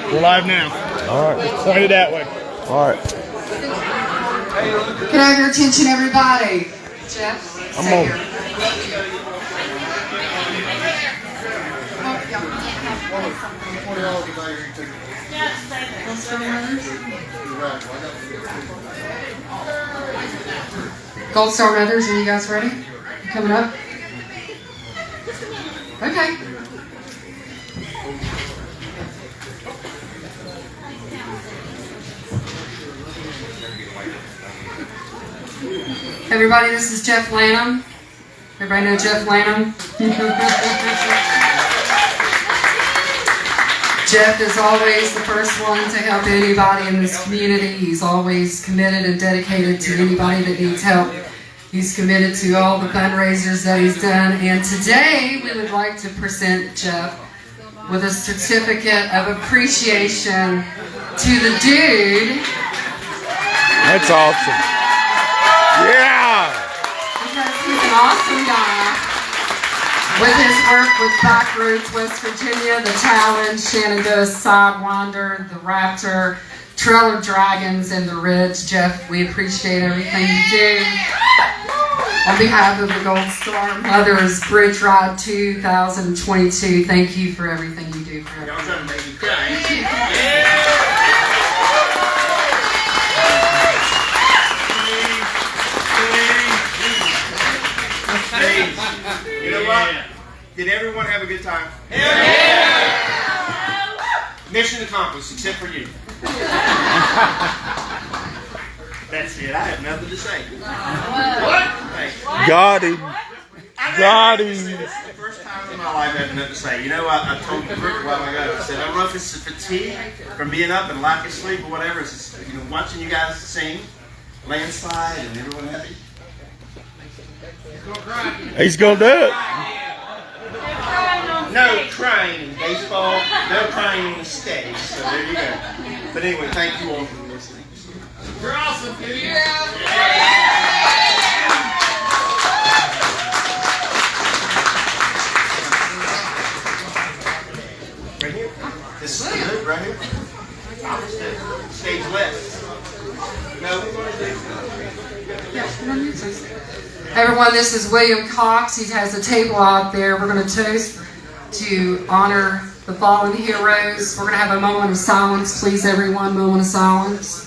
We're live now. All right. Just point it that way. All right. Can I have your attention, everybody? Jeff, stay here. Gold Star Mothers, are you guys ready? You coming up? Okay. Everybody, this is Jeff Lanham. Everybody know Jeff Lanham? Jeff is always the first one to help anybody in this community. He's always committed and dedicated to anybody that needs help. He's committed to all the fundraisers that he's done. And today we would like to present Jeff with a certificate of appreciation to the dude. That's awesome. Yeah! Because he's an awesome guy. With his work with Backroots, West Virginia, The Challenge, Shenandoah, Sidewinder, The Raptor, Trail of Dragons, and The Ridge. Jeff, we appreciate everything you do. On behalf of the Gold Star Mothers Bridge Ride 2022, thank you for everything you do for everyone. Y'all trying to make me cry. You know what? Did everyone have a good time? Yeah! Mission accomplished, except for you. That's it. I have nothing to say. What? Got him. Got him. This is the first time in my life I have nothing to say. You know, I told Rick a while ago, I said, I don't know if it's the fatigue from being up and lack of sleep or whatever. It's just, you know, watching you guys sing, landslide, and everyone happy. He's going to do it. No crying in baseball, no crying on the stage. So there you go. But anyway, thank you all for listening. You're awesome, dude. Yeah. Right here. This is good, right here. Stage left. No. Hey everyone, this is William Cox. He has a table out there. We're going to toast to honor the fallen heroes. We're going to have a moment of silence. Please, everyone, moment of silence.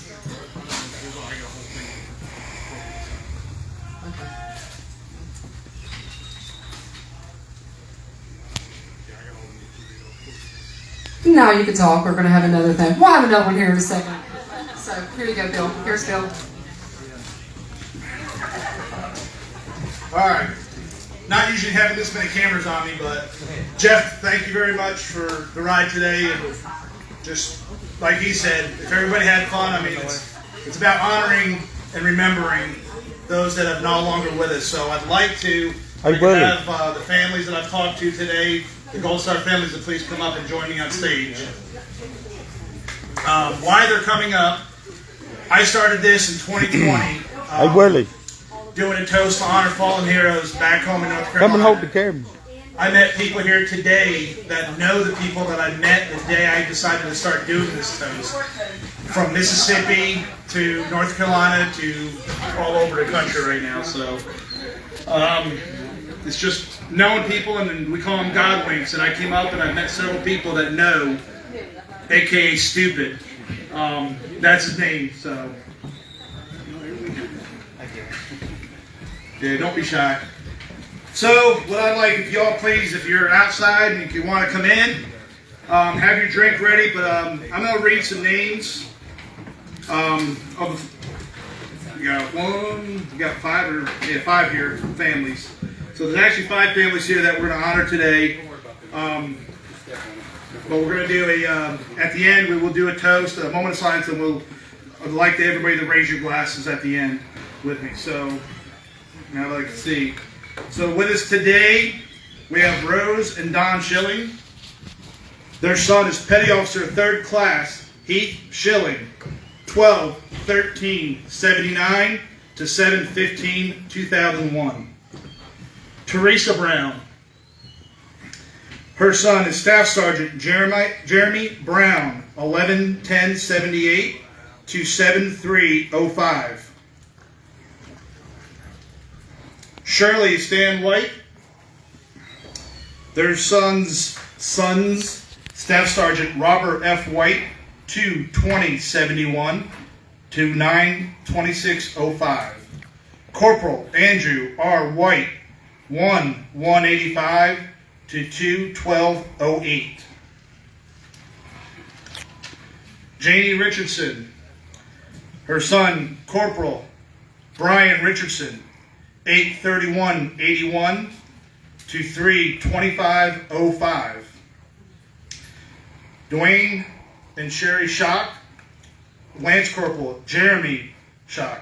No, you can talk. We're going to have another thing. We'll have another one here in a second. So, here you go, Bill. Here's Bill. All right. Not usually having this many cameras on me, but Jeff, thank you very much for the ride today. And just like he said, if everybody had fun, I mean, it's about honoring and remembering those that are no longer with us. So I'd like to have the families that I've talked to today, the Gold Star families, to please come up and join me on stage. Why they're coming up, I started this in 2020. Doing a toast to honor fallen heroes back home in North Carolina. Come and hold the camera. I met people here today that know the people that I met the day I decided to start doing this toast. From Mississippi to North Carolina to all over the country right now. So it's just knowing people, and then we call them Godwinks. And I came up and I met several people that know, aka Stupid. That's his name. So. Yeah, don't be shy. So, what I'd like, if y'all please, if you're outside and if you want to come in, have your drink ready. But I'm going to read some names. We got five here families. So there's actually 5 families here that we're going to honor today. But we're going to do at the end, we will do a toast, a moment of silence, and I'd like everybody to raise your glasses at the end with me. So. Now I'd like to see. So with us today, we have Rose and Don Schilling. Their son is Petty Officer 3rd Class Heath Schilling, 12/13/79 to 7/15/2001. Teresa Brown. Her son is Staff Sergeant Jeremy Brown, 11-10-78 to 7305. Shirley Stan White, their sons, Staff Sergeant Robert F. White, 2-20-71 to 9-2605. Corporal Andrew R. White, 1-185 to 2-1208. Janie Richardson, her son Corporal Brian Richardson, 8-31-81 to 3-2505. Dwayne and Sherry Schock, Lance Corporal Jeremy Schock,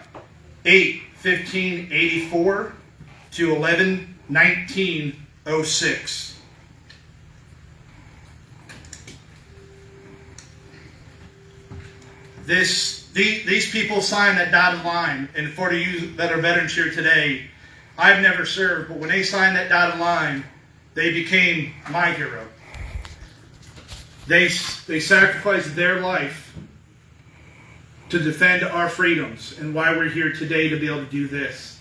8-15-84 to 11-19-06. These people signed that dotted line, and for you that are veterans here today, I've never served, but when they signed that dotted line, they became my hero. They sacrificed their life to defend our freedoms and why we're here today to be able to do this.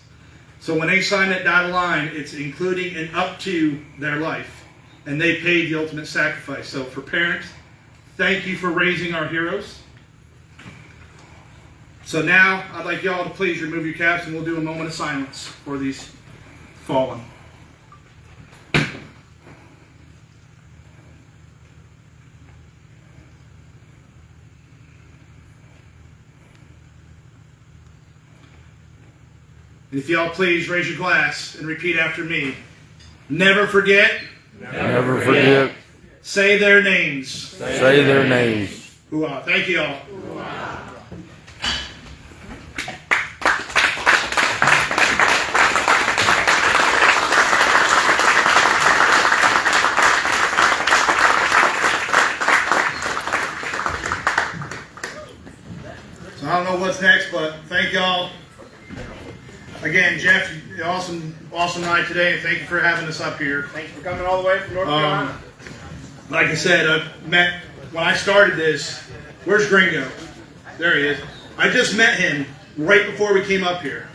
So when they sign that dotted line, it's including and up to their life, and they paid the ultimate sacrifice. So for parents, thank you for raising our heroes. So now I'd like y'all to please remove your caps, and we'll do a moment of silence for these fallen. And if y'all please raise your glass and repeat after me. Never forget. Never forget. Say their names. Say their names. Hoo-ah. Thank you all. So I don't know what's next, but thank y'all. Again, Jeff, awesome night today, and thank you for having us up here. Thanks for coming all the way from North Carolina. Like I said, when I started this, where's Gringo? There he is. I just met him right before we came up here.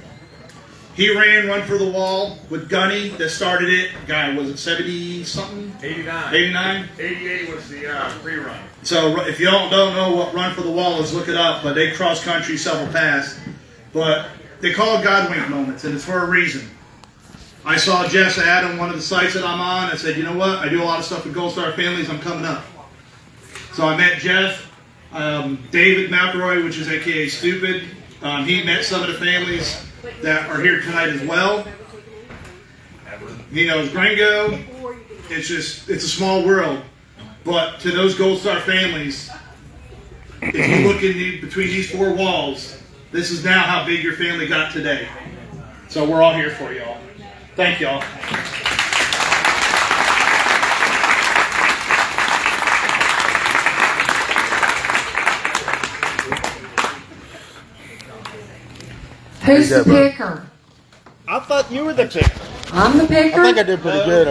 He ran Run for the Wall with Gunny that started it. Guy, was it 70-something? 89. 89? 88 was the rerun. So if you don't know what Run for the Wall is, look it up. But they cross country several paths. But they call it God Wink moments, and it's for a reason. I saw Jeff's ad on one of the sites that I'm on. I said, you know what? I do a lot of stuff with Gold Star families. I'm coming up. So I met Jeff, David McElroy, which is AKA Stupid. He met some of the families that are here tonight as well. He knows Gringo. It's a small world. But to those Gold Star families, if you look between these four walls, this is now how big your family got today. So we're all here for y'all. Thank y'all. Who's the picker? I thought you were the picker. I'm the picker. I think I did pretty good.